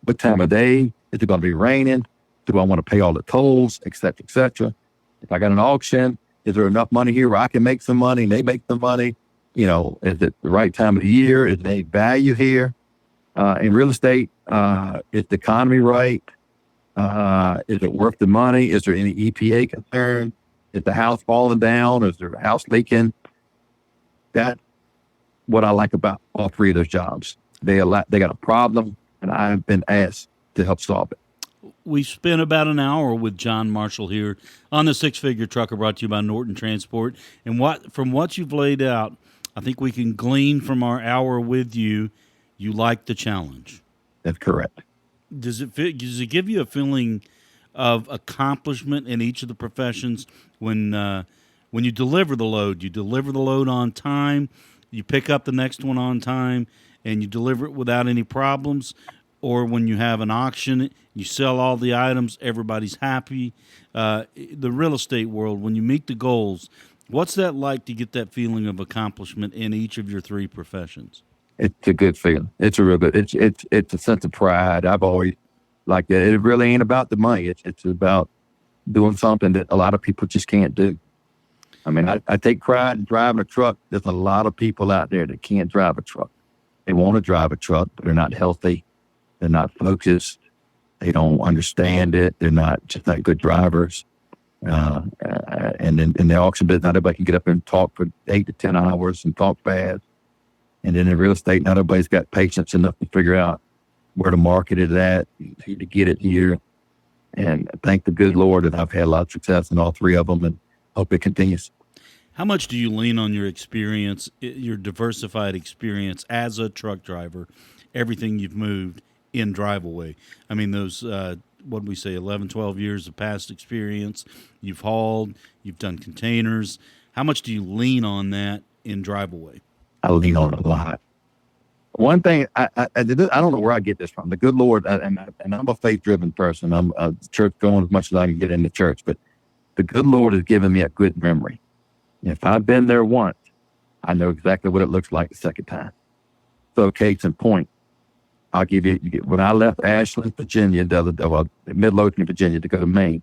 What time of day? Is it going to be raining? Do I want to pay all the tolls, et cetera, et cetera? If I got an auction, is there enough money here where I can make some money and they make some money? Is it the right time of the year? Is there any value here? In real estate, is the economy right? Is it worth the money? Is there any EPA concern? Is the house falling down? Is there a house leaking? That's what I like about all three of those jobs. They got a problem, and I've been asked to help solve it. We spent about an hour with John Marshall here on the Six Figure Trucker, brought to you by Norton Transport. And from what you've laid out, I think we can glean from our hour with you, you like the challenge. That's correct. Does it give you a feeling of accomplishment in each of the professions when you deliver the load? You deliver the load on time, you pick up the next one on time, and you deliver it without any problems? Or when you have an auction, you sell all the items, everybody's happy. The real estate world, when you meet the goals, what's that like to get that feeling of accomplishment in each of your three professions? It's a good feeling. It's a real good. It's a sense of pride. I've always liked it. It really ain't about the money. It's about doing something that a lot of people just can't do. I mean, I take pride in driving a truck. There's a lot of people out there that can't drive a truck. They want to drive a truck, but they're not healthy. They're not focused. They don't understand it. They're not good drivers. And then in the auction business, not everybody can get up and talk for 8 to 10 hours and talk fast. And then in real estate, not everybody's got patience enough to figure out where to market it at, to get it here. And thank the good Lord that I've had a lot of success in all three of them, and hope it continues. How much do you lean on your experience, your diversified experience as a truck driver, everything you've moved in Driveaway? I mean, those, 11, 12 years of past experience, you've hauled, you've done containers. How much do you lean on that in Driveaway? I lean on it a lot. One thing, I don't know where I get this from. The good Lord, and I'm a faith-driven person. I'm a church going as much as I can get in the church, but the good Lord has given me a good memory. If I've been there once, I know exactly what it looks like the second time. So case in point, I'll give you, when I left Ashland, Virginia, Midlothian, Virginia, to go to Maine,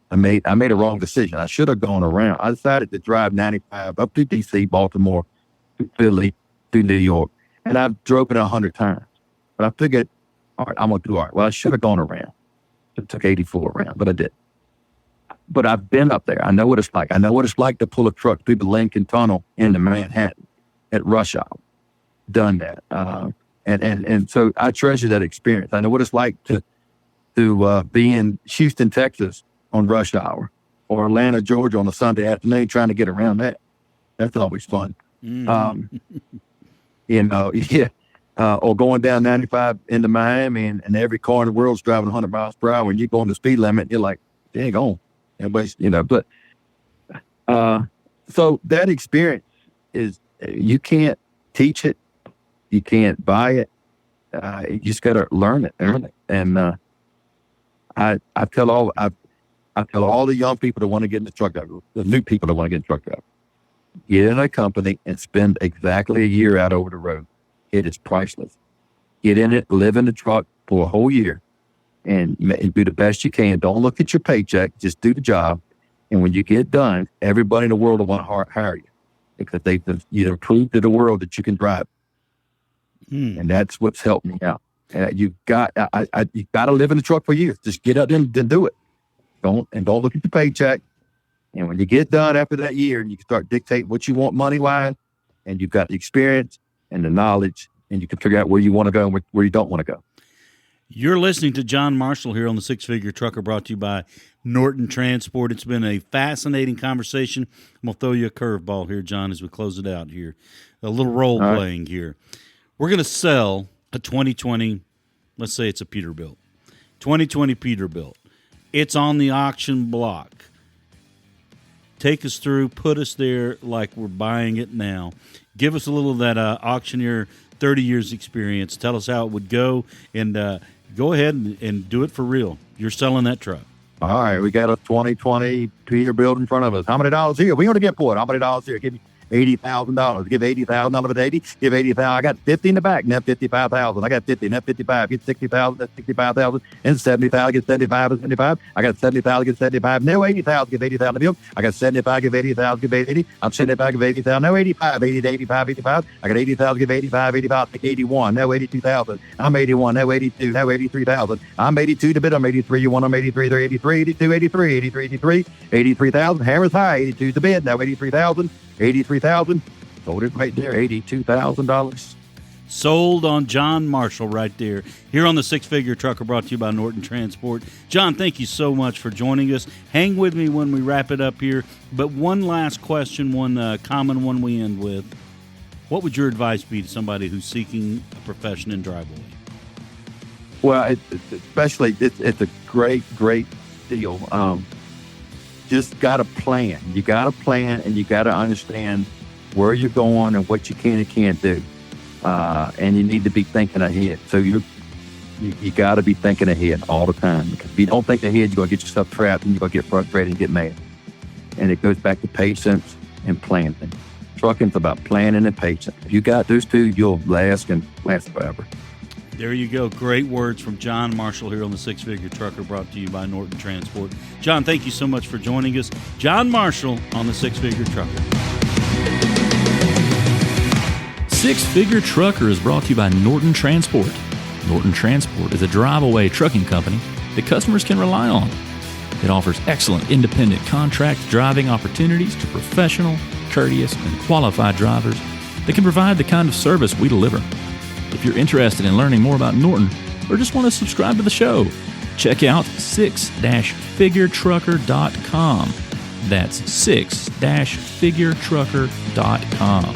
I made a wrong decision. I should have gone around. I decided to drive 95 up to DC, Baltimore, to Philly, to New York. And I've drove it 100 times. But I figured, all right, I'm going to do all right. Well, I should have gone around. It took 84 around, but I did. But I've been up there. I know what it's like. I know what it's like to pull a truck through the Lincoln Tunnel into Manhattan at rush hour. Done that. And so I treasure that experience. I know what it's like to be in Houston, Texas on rush hour, or Atlanta, Georgia on a Sunday afternoon trying to get around that. That's always fun. Or going down 95 into Miami and every car in the world's driving 100 miles per hour and you're going the speed limit. You're like, dang on. Everybody's, but so that experience is, you can't teach it. You can't buy it. You just got to learn it. And I tell all the young people that want to get in the truck driver, the new people that want to get in the truck driver, get in a company and spend exactly a year out over the road. It is priceless. Get in it, live in the truck for a whole year, and do the best you can. Don't look at your paycheck. Just do the job. And when you get done, everybody in the world will want to hire you because you've proved to the world that you can drive. And that's what's helped me out. You got to live in the truck for years. Just get out there and do it. Don't look at the paycheck. And when you get done after that year, you can start dictating what you want money-wise, and you've got the experience and the knowledge, and you can figure out where you want to go and where you don't want to go. You're listening to John Marshall here on the Six Figure Trucker, brought to you by Norton Transport. It's been a fascinating conversation. I'm going to throw you a curveball here, John, as we close it out here. A little role-playing here. We're going to sell a 2020, let's say it's a Peterbilt. 2020 Peterbilt. It's on the auction block. Take us through, put us there like we're buying it now. Give us a little of that Auctioneer 30 years experience. Tell us how it would go, and go ahead and do it for real. You're selling that truck. All right, we got a 2020 Peterbilt in front of us. How many dollars here? We want to get for it. How many dollars here? Give me $80,000. Give $80,000 of it 80. Give 80,000. I got 50 in the back. Net 55,000. I got 50. Net 55. Get 60,000. That's 65,000. And 70,000. Get 75. 75. I got 70,000. Get 75. No 80,000. Give 80,000 to bill. I got 75. Give 80,000. Give 80. I'm 75. Give 80,000. No 85. 80 to 85. 85. I got 80,000. Give 85. 85. Take 81. No 82,000. I'm 81. No 82. No 83,000. I'm 82 to bid. I'm 83. You want? I'm 83. They're 83. 82. 83. 83. 83. 83,000. Hammer's high. 82 to bid. Now 83,000. 83,000. Sold it right there. $82,000. Sold on John Marshall right there. Here on the Six Figure Trucker, brought to you by Norton Transport. John, thank you so much for joining us. Hang with me when we wrap it up here. But one last question, one common one we end with. What would your advice be to somebody who's seeking a profession in Driveaway? Well, it's a great deal. Just got to plan. You got to plan, and you got to understand where you're going and what you can and can't do. And you need to be thinking ahead. So you got to be thinking ahead all the time. Because if you don't think ahead, you're going to get yourself trapped, and you're going to get frustrated and get mad. And it goes back to patience and planning. Trucking's about planning and patience. If you got those two, you'll last forever. There you go. Great words from John Marshall here on the Six Figure Trucker, brought to you by Norton Transport. John, thank you so much for joining us. John Marshall on the Six Figure Trucker. Six Figure Trucker is brought to you by Norton Transport. Norton Transport is a drive-away trucking company that customers can rely on. It offers excellent independent contract driving opportunities to professional, courteous, and qualified drivers that can provide the kind of service we deliver. If you're interested in learning more about Norton or just want to subscribe to the show, check out 6-figuretrucker.com. That's 6-figuretrucker.com.